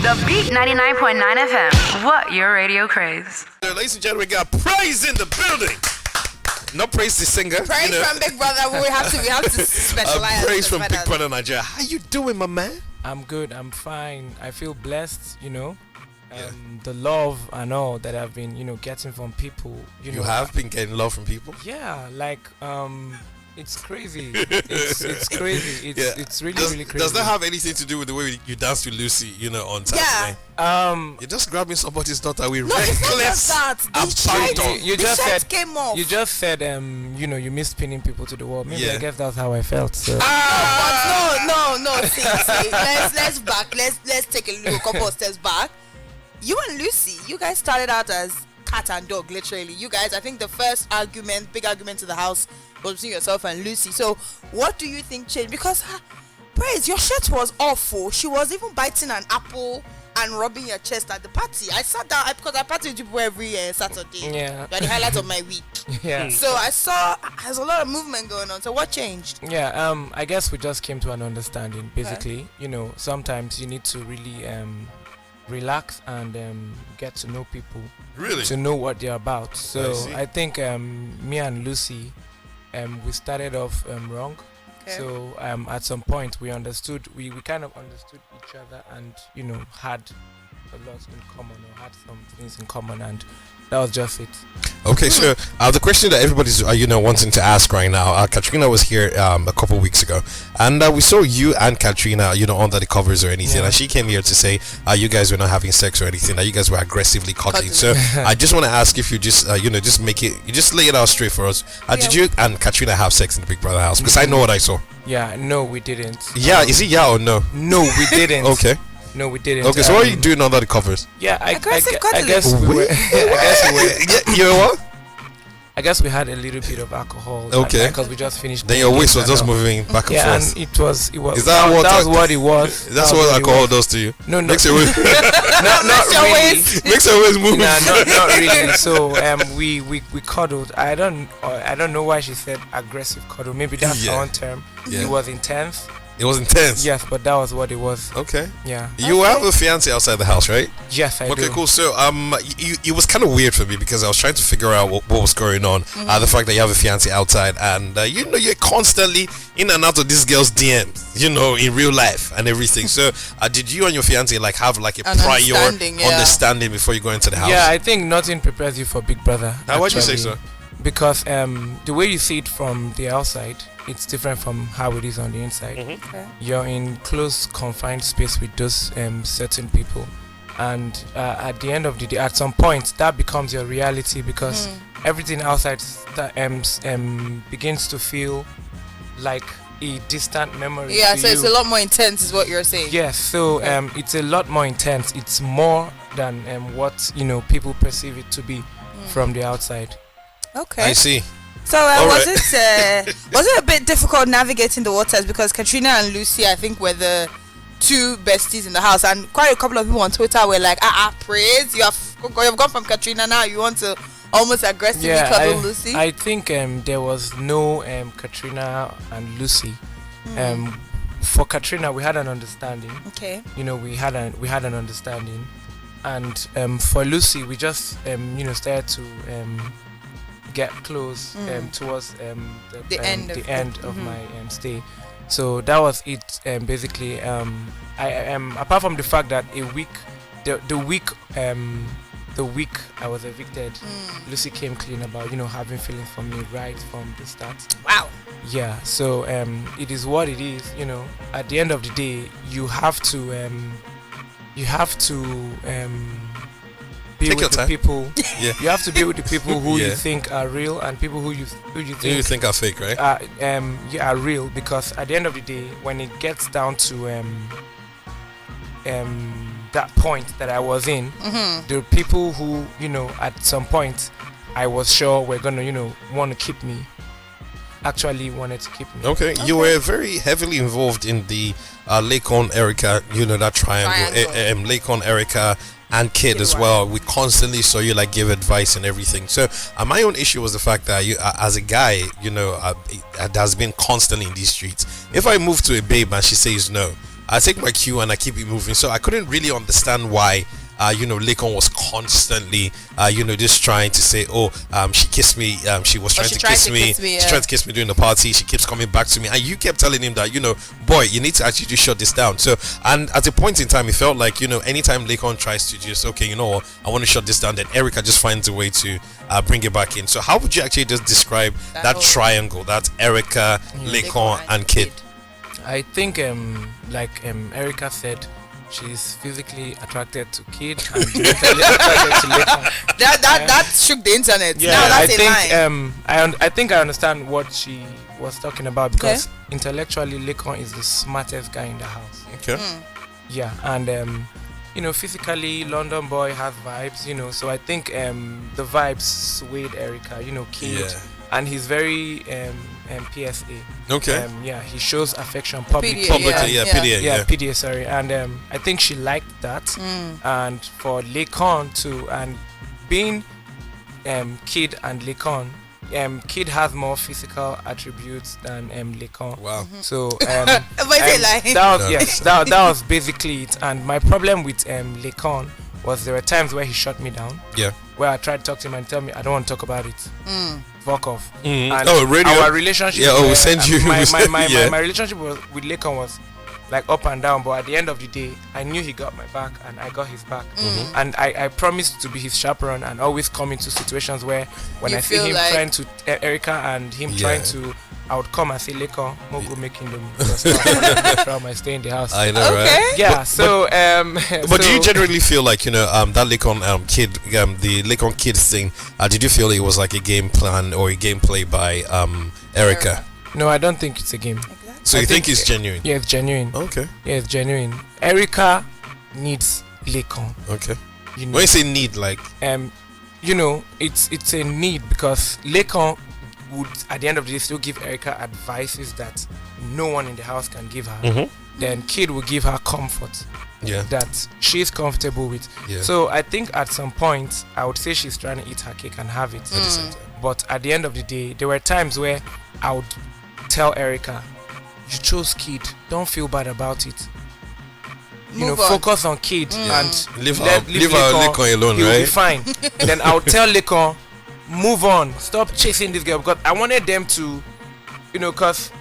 The Beat 99.9 FM. What your radio craze. Ladies and gentlemen, we got praise in the building. Not praise the singer. Praise from Big Brother. We have to specialize. Praise from Big Brother Nigeria. How you doing, my man? I'm good. I'm fine. I feel blessed. The love and all that I've been, getting from people. You have been getting love from people. Yeah, it's crazy. It's crazy. It's really crazy. Does that have anything to do with the way you danced with Lucy, on Saturday? Yeah. You're just grabbing somebody's daughter with No, it's not just that. You just said you miss pinning people to the wall. Maybe I guess that's how I felt. So. But no. See. Let's take a couple of steps back. You and Lucy, you guys started out as cat and dog, literally. You guys, I think the first big argument in the house was between yourself and Lucy. So what do you think changed? Because Praise, your shirt was awful. She was even biting an apple and rubbing your chest at the party. I sat down because I party with people every Saturday. Yeah. You're the highlight of my week. Yeah. So I saw there's a lot of movement going on. So what changed? Yeah. I guess we just came to an understanding. Basically, sometimes you need to really relax and get to know people. Really? To know what they're about. So I think me and Lucy, we started off wrong. Okay. So at some point we understood, we kind of understood each other and had a lot in common or had some things in common, and that was just it. Okay, so the question that everybody's wanting to ask right now, Katrina was here a couple weeks ago, and we saw you and Katrina under the covers or anything, and she came here to say you guys were not having sex or anything, that you guys were aggressively cuddling. So I just want to ask if you just just lay it out straight for us. Did you and Katrina have sex in the Big Brother house? Because I know what I saw. Yeah, no, we didn't. Yeah, is it yeah or no? No, we didn't. Okay. No, we didn't. Okay, so what are you doing under the covers? Yeah, I guess we were. You know what? I guess we had a little bit of alcohol. Okay. Because we just finished. Then your waist was just moving back and forth. And it was. Is that what it was? That's what alcohol does to you. No. Makes your waist. not really. Makes your waist move. Nah, not really. So we cuddled. I don't know why she said aggressive cuddle. Maybe that's our own term. Yeah. It was intense. It was intense. Yes, but that was what it was. Okay. Yeah. You have a fiance outside the house, right? Yes, I do. Okay, cool. So it was kind of weird for me because I was trying to figure out what was going on. The fact that you have a fiance outside, and you're constantly in and out of this girl's DMs, in real life and everything. So did you and your fiance have a prior understanding before you go into the house? Yeah, I think nothing prepares you for Big Brother. Why'd you say so? Because the way you see it from the outside, it's different from how it is on the inside. Okay. You're in close, confined space with those certain people, and at the end of the day, at some point, that becomes your reality because everything outside begins to feel like a distant memory. Yeah, so it's a lot more intense, is what you're saying. Yes, so it's a lot more intense. It's more than what people perceive it to be from the outside. Okay. I see. So was it a bit difficult navigating the waters because Katrina and Lucy, I think, were the two besties in the house, and quite a couple of people on Twitter were like, Praise, you've gone from Katrina, now you want to almost aggressively cuddle Lucy. I think there was no Katrina and Lucy. For Katrina, we had an understanding. Okay. We had an understanding, and for Lucy, we just started to get close towards the end of my stay. So that was it. Basically, I apart from the fact that the week I was evicted, Lucy came clean about having feelings for me right from the start. Wow. Yeah. So it is what it is. At the end of the day, you have to be with the people. You have to be with the people who you think are real and people who you think are fake, right? Are real, because at the end of the day, when it gets down to that point that I was in, the people who at some point I was sure were gonna want to keep me actually wanted to keep me. Okay. You were very heavily involved in the Laycon Erica, that triangle. Laycon Erica and Kid as well. We constantly saw you give advice and everything. So my own issue was the fact that you, as a guy, it has been constantly in these streets. If I move to a babe and she says no, I take my cue and I keep it moving. So I couldn't really understand why Laycon was constantly just trying to say, she kissed me, she was trying to kiss me, she tried to kiss me during the party, she keeps coming back to me, and you kept telling him that, boy, you need to actually just shut this down. So, and at a point in time, it felt like, anytime Laycon tries to just, I want to shut this down, then Erica just finds a way to bring it back in. So how would you actually just describe that triangle, that Erica, Laycon and Kid? I think Erica said, she's physically attracted to Kid and mentally attracted to Laycon. That shook the internet. Yeah, no, that's I think I understand what she was talking about, because intellectually Laycon is the smartest guy in the house. Okay. Yeah, and physically London boy has vibes. So I think the vibes swayed Erica. Kid, and he's very PSA. Okay. He shows affection publicly. PDA. Sorry, and I think she liked that. And for Laycon too, and being Kid and Laycon, Kid has more physical attributes than Laycon. Wow. So that was basically it. And my problem with Laycon was there were times where he shut me down. Yeah. Where I tried to talk to him and tell me I don't want to talk about it. Fuck off. And radio. Our relationship. Yeah. We send you. My relationship with Laycon was like up and down, but at the end of the day, I knew he got my back and I got his back. And I promised to be his chaperone and always come into situations where when I see him trying to Erica and him trying to, I would come and say, Laycon, go making them from I stay in the house. I know, right? Yeah. So but do you generally feel like that Laycon Kid, the Laycon Kid thing? Did you feel it was like a game plan or a gameplay by Erica? No, I don't think it's a game. So you think it's genuine? Yeah, it's genuine. Okay. Yeah, it's genuine. Erica needs Laycon. Okay. When you say need, like it's a need, because Laycon would at the end of the day still give Erica advices that no one in the house can give her. Then Kid will give her comfort. Yeah. That she's comfortable with. Yeah. So I think at some point I would say she's trying to eat her cake and have it. But at the end of the day, there were times where I would tell Erica, you chose Kid, don't feel bad about it. Focus on Kid and leave Laycon alone, he right? will be fine. Then I'll tell Laycon, move on, stop chasing this girl, because I wanted them to, because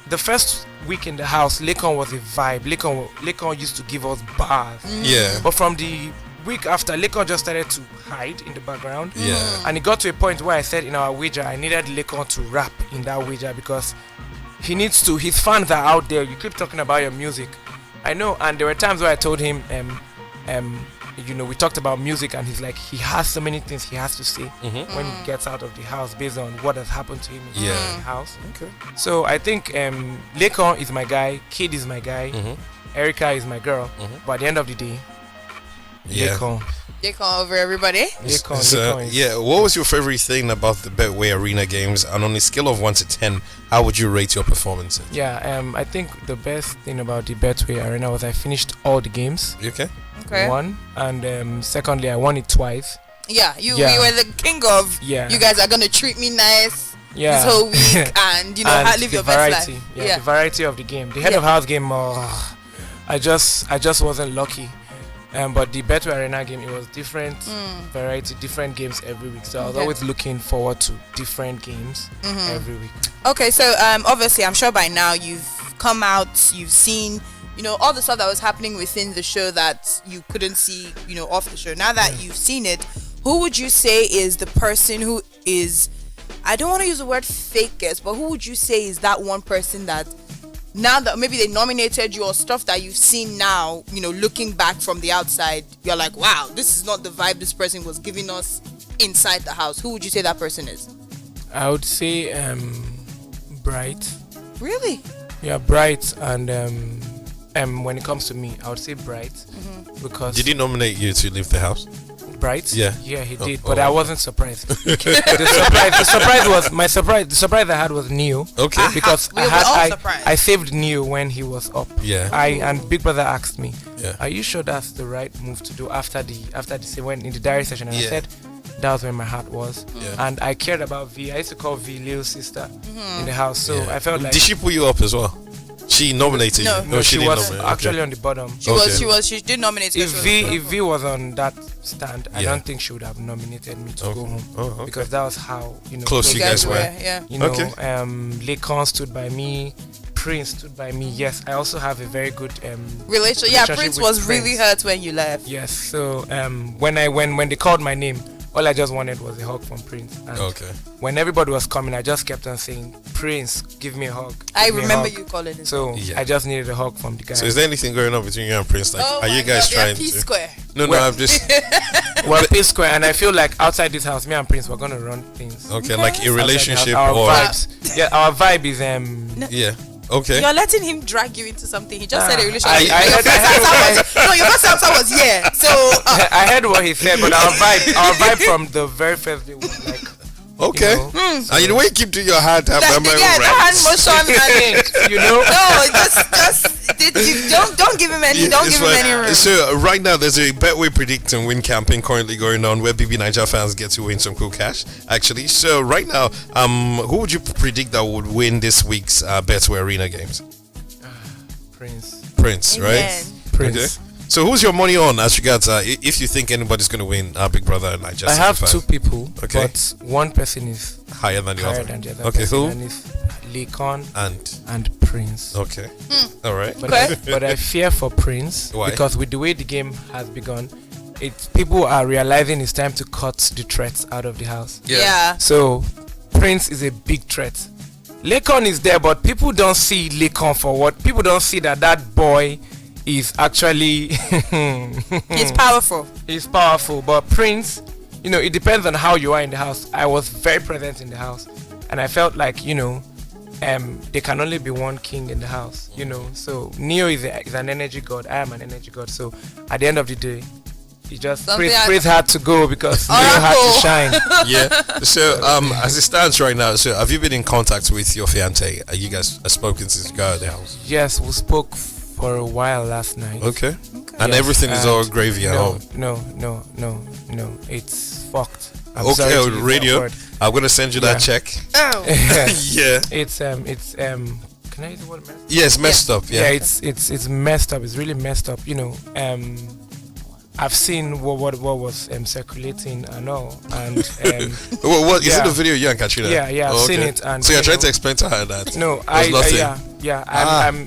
the first week in the house, Laycon was a vibe. Laycon used to give us bars. Yeah. But from the week after, Laycon just started to hide in the background. Yeah. And it got to a point where I said in our wager, I needed Laycon to rap in that wager, because he needs to. His fans are out there. You keep talking about your music. I know. And there were times where I told him, we talked about music, and he's like, he has so many things he has to say when he gets out of the house based on what has happened to him in the house. Okay. So I think Laycon is my guy, Kid is my guy, Erica is my girl. But at the end of the day, Laycon. Laycon over everybody. Laycon. What was your favorite thing about the Betway Arena games? And on a scale of 1 to 10, how would you rate your performances? I think the best thing about the Betway Arena was I finished all the games. Okay. One, and secondly, I won it twice. You were the king of. You guys are gonna treat me nice this whole week, and live your best life. The variety of the game. The head of house game, I just wasn't lucky. But the Betway Arena game, it was different variety, different games every week. So I was always looking forward to different games every week. Okay, so obviously, I'm sure by now you've come out, you've seen, all the stuff that was happening within the show that you couldn't see, off the show. Now that you've seen it, who would you say is the person who is, I don't want to use the word fakest, but who would you say is that one person that, now that maybe they nominated you or stuff that you've seen now, looking back from the outside, you're like, wow, this is not the vibe this person was giving us inside the house. Who would you say that person is? I would say Bright. Really? Yeah, Bright. And when it comes to me, I would say Bright. Because did he nominate you to leave the house? Bright? Yeah, he did, but I wasn't surprised. The surprise I had was Neo. Okay. Because I saved Neo when he was up. Yeah. And Big Brother asked me, are you sure that's the right move to do after the when in the diary session? And I said that was where my heart was. And I cared about V. I used to call V Lil's sister in the house. So I felt like, did she put you up as well? She nominated No. you. No, she didn't was nominate. actually Okay. on the bottom. She did nominate. If V was on that stand, I Yeah. don't think she would have nominated me to go home Okay. because that was how Close you guys were. Yeah. You know, Okay. Laycon stood by me, Prince stood by me. Yes, I also have a very good Relationship. Yeah, relationship Prince with was really Prince. hurt when you left. Yes, so when they called my name, all I just wanted was a hug from Prince. And Okay. when everybody was coming, I just kept on saying, "Prince, give me a hug." I give me a remember hug." you calling him. So Yeah. I just needed a hug from the guy. So is there anything going on between you and Prince? Like, Oh are you my guys God, they're trying P to? square. No, Well- I'm just Well, P Square, and I feel like outside this house, me and Prince were gonna run things. okay, like a Outside the house. relationship Our or vibes. Yeah, our vibe is yeah. Okay. You're letting him drag you into something. He just said a I relationship. heard- Your first answer was yeah. So I heard what he said, but our vibe from the very first day was like, Okay. you know, And the way you keep doing your hand, I'm the hand motion and you know. no, don't give him any. Don't It's give him fine. any room. So right now there's a Betway Predict and Win campaign currently going on where BB Niger fans get to win some cool cash. Actually, so right now, who would you predict that would win this week's Betway Arena games? Prince, right? Amen. Prince. Okay. So who's your money on as regards if you think anybody's going to win Big Brother and Niger? I have 75? two people, Okay. but one person is higher than the higher other. than the other. Okay, person, who? and it's Laycon And and Prince. okay, all right. But, Okay. but I fear for Prince Why? because with the way the game has begun, people are realizing it's time to cut the threats out of the house. Yeah. So Prince is a big threat. Laycon is there, but people don't see Laycon for what. People don't see that boy is actually He's powerful. he's powerful. But Prince, it depends on how you are in the house. I was very present in the house, and I felt like there can only be one king in the house. So Neo is an energy god. I am an energy god. So at the end of the day, he just Something Prince had to go because Neo had Oracle. to shine. Yeah. So as it stands right now, so have you been in contact with your fiance? You guys have spoken since you got out of the house? Yes, we spoke for a while last night. Okay. And Yes, everything is and all gravy at home. No, it's fucked. I'm Okay, sorry to on use that radio. word. I'm gonna send you that Yeah. check. Oh. Yeah. It's can I use the word messed? Yes, messed up. Yeah, Yeah. it's messed up. It's really messed up. I've seen what was circulating and all, and What is it? yeah. The video you and Katrina? Yeah, I've Oh, seen okay. it, and so you're you trying know- to explain to her that no, was nothing.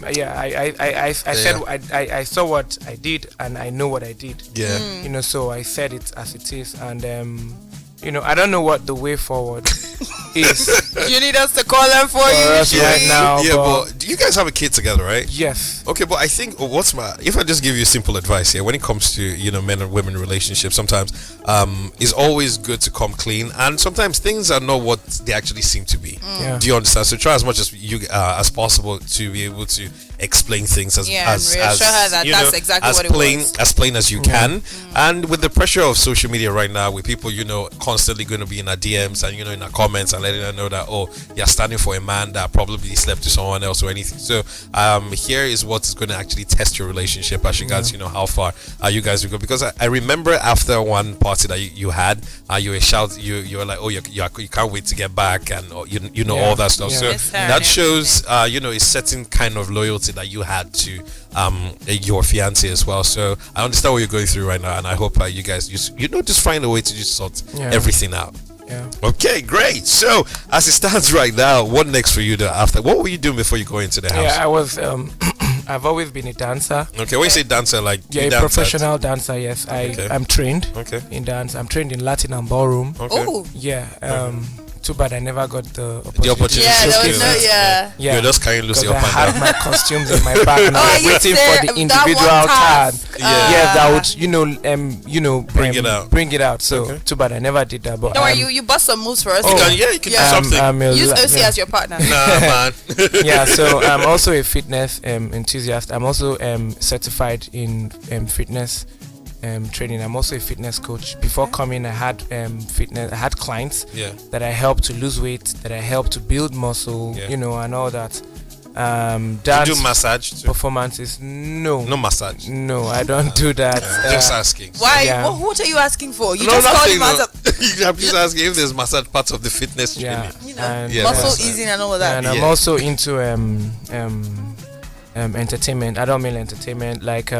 I said I saw what I did and I know what I did. Yeah. So I said it as it is, and I don't know what the way forward is You need us to call them for for you. us right now. Yeah, but but you guys have a kid together, right? yes, Okay, but I think if I just give you simple advice here, when it comes to men and women relationships, sometimes it's always good to come clean, and sometimes things are not what they actually seem to be. yeah. Do you understand? So try as much as you as possible to be able to explain things as Yeah, and as reassure her that that's exactly as what it plain was. as plain as you can. And with the pressure of social media right now, with people constantly going to be in our DMs and in our comments and letting her know that you're standing for a man that probably slept with someone else or anything. So here is what is going to actually test your relationship as regards how far you guys will go. Because I remember after one party that you had, you were like, you can't wait to get back, and all that stuff. Yeah. So Yes, sir, that and shows a certain kind of loyalty that you had to your fiance as well. So I understand what you're going through right now, and I hope you guys just find a way to just sort everything out. Yeah. Okay, great. So as it stands right now, what next for you after? What were you doing before you go into the house? Yeah, I was. I've always been a dancer. Okay, when you say dancer, like Yeah, you a dance professional dancer. Yes, Okay. I'm trained Okay. in dance. I'm trained in Latin and ballroom. Okay. Oh. Yeah. Too bad I never got the opportunity. opportunity. Yeah, It's there okay, was no, man. yeah. Yeah. You're just carrying Lucy Because up I had and down. my costumes in my bag and Oh, I was you waiting said for the that individual one card. task. Yeah. That would Bring it out. Bring it out. So Okay. too bad I never did that. But Don't worry, you bust some moves for us. You again. can, you can Yeah. do something. Use OC as your partner. Nah, man. Yeah, so I'm also a fitness enthusiast. I'm also certified in fitness training. I'm also a fitness coach. Before coming, I had fitness. I had clients Yeah. that I helped to lose weight, that I helped to build muscle, Yeah. and all that. You Dance do massage too? performances, no, massage. no, I don't do that. Just asking. Why? Yeah. What are you asking for? You No, just called him nothing. out No. of I'm just asking if there's massage parts of the fitness Yeah, training. and, Yeah, muscle massage. easing and all of that. and I'm Yeah. also into entertainment, adult male entertainment, like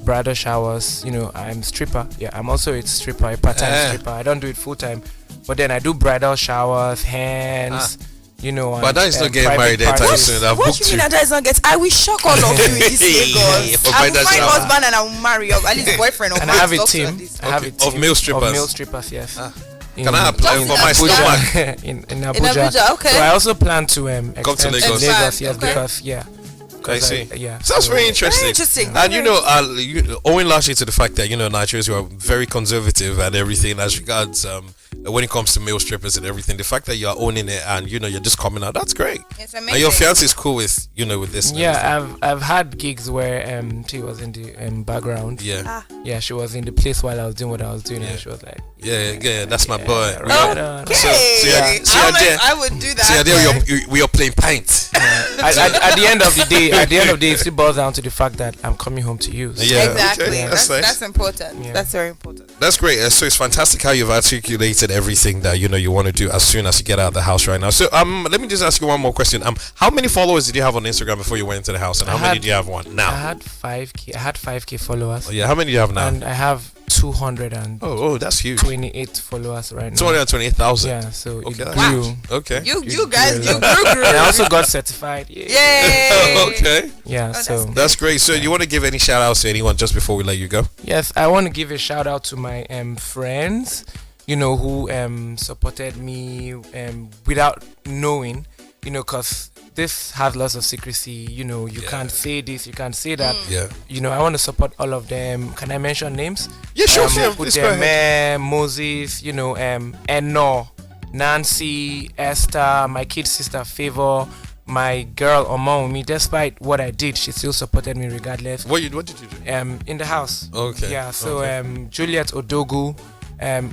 bridal showers. You know, I'm stripper. Yeah, I'm also a stripper, a part-time stripper. I don't do it full-time, but then I do bridal showers, hands. You know, but that is not getting married anytime soon. What you mean that is not get? I will shock all of you in this Lagos. I will find husband and I will marry up, at least boyfriend or and I have a team. I have a team of male strippers. Of male strippers, yes. Can I apply for my stomach? in Abuja. Okay. So I also plan to come to Lagos. Yes, okay. because I see. Yeah. Sounds very interesting. Very interesting. And owing largely to the fact that Nigerians are very conservative and everything as regards when it comes to male strippers and everything, the fact that you are owning it and you're just coming out, that's great. It's amazing. And your fiance is cool with with this. Yeah, I've had gigs where she was in the background. Yeah. Yeah, she was in the place while I was doing what I was doing, and she was like, yeah, that's my boy. Okay. I would do that. So we are playing paint. At the end of the day, it still boils down to the fact that I'm coming home to you. So. Yeah, exactly. Okay. Yeah. That's important. Yeah. That's very important. That's great. So it's fantastic how you've articulated everything that you want to do as soon as you get out of the house right now. So let me just ask you one more question. How many followers did you have on Instagram before you went into the house, and how many do you have now? I had 5K. I had 5K followers. Oh, yeah. How many do you have now? And I have 200 and that's huge. 28 followers right now. 228,000. Yeah, so okay, it grew. Okay. You guys, you grew. And I also got certified. Yay! Okay. Yeah, so that's great. So you want to give any shout outs to anyone just before we let you go? Yes, I want to give a shout out to my friends, who supported me without knowing, because this has lots of secrecy. You can't say this, you can't say that. Yeah. I want to support all of them. Can I mention names? Yeah, sure. Please go ahead. Moses, Eno, Nancy, Esther, my kid sister Favor, my girl Omomi. Despite what I did, she still supported me regardless. What did you do? In the house. Okay. Yeah. So Juliet Odogu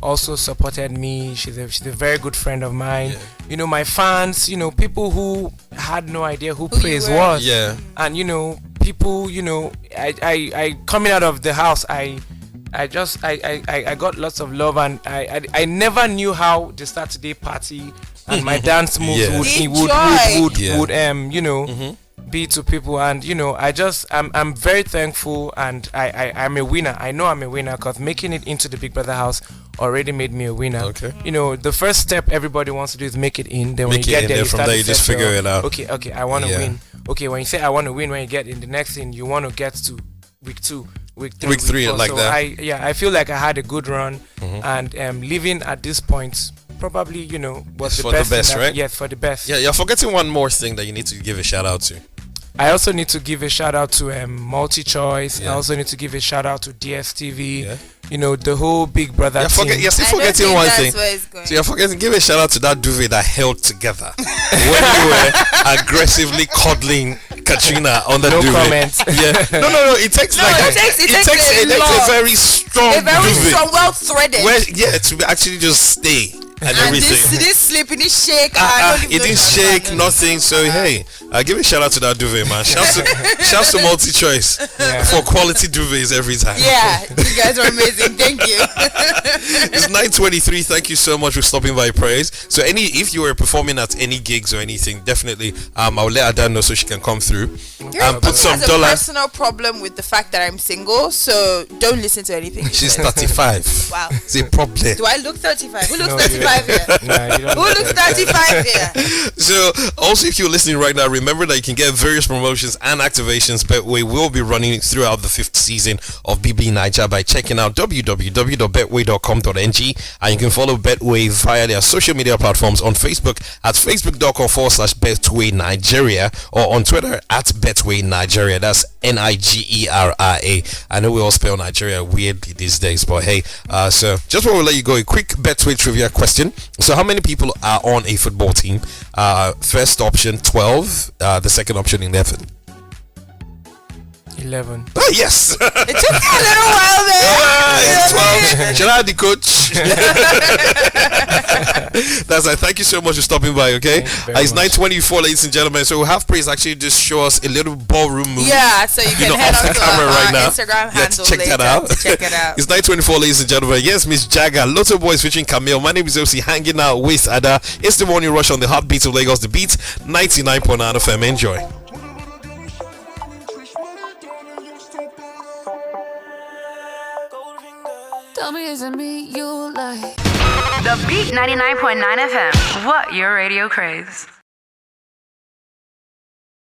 also supported me. She's a very good friend of mine. Yeah. My fans, people who had no idea who Praise was. Yeah. And people, I coming out of the house, I got lots of love, and I never knew how the Saturday party and my dance moves would be to people, and I'm very thankful, and I'm a winner. I know I'm a winner because making it into the Big Brother house already made me a winner. Okay. The first step everybody wants to do is make it in. Then when you get there, you from there you just figure it out. Okay, I want to win. Okay, when you say I want to win, when you get in the next thing, you want to get to week 2. Week 3, like so that. I feel like I had a good run, and living at this point probably was the best, right? Yes, for the best. Yeah, you're forgetting one more thing that you need to give a shout out to. I also need to give a shout out to MultiChoice. I also need to give a shout out to DSTV. Yeah. The whole Big Brother team. You're still forgetting one thing. So you're forgetting. Give a shout out to that duvet that held together when you were aggressively cuddling Katrina on the duvet. No comments. Yeah. No. It takes a very strong duvet. Well threaded. To actually just stay. And everything. This sleep, it didn't shake. It didn't shake, nothing. So hey, give a shout out to that duvet, man. Shouts to MultiChoice for quality duvets every time. Yeah, you guys are amazing. Thank you. It's 9:23. Thank you so much for stopping by, Praise. So if you were performing at any gigs or anything, definitely I'll let Ada know so she can come through. Put some has dollar. A personal problem with the fact that I'm single, so don't listen to anything. She's 35. Wow, it's a problem. Do I look 35? Who looks 35 here? No, who looks 35 here? So also, if you're listening right now, remember that you can get various promotions and activations Betway will be running throughout the 5th season of BB Niger by checking out www.betway.com.ng, and you can follow Betway via their social media platforms on Facebook at facebook.com/Betway Nigeria or on Twitter at Betway Nigeria. That's Nigeria. I know we all spell Nigeria weirdly these days, but hey, so just before we let you go, a quick Betway trivia question. So how many people are on a football team? First option 12, the second option 11. 11. Oh yes. It took me a little while there. 12. Should I have the coach? That's right. Thank you so much for stopping by. Okay, it's 9:24, ladies and gentlemen. So we'll have Praise actually just show us a little ballroom move. Yeah, so you can head off on the camera right now. Instagram handle check that out. Check it out. It's 9:24, ladies and gentlemen. Yes, Miss Jagger, Lotto Boys featuring Camille. My name is Elsie, hanging out with Ada. It's the morning rush on the heartbeat of Lagos. The Beat 99.9 FM. Enjoy. Tell me, is it me you like? The Beat 99.9 FM. What your radio craze.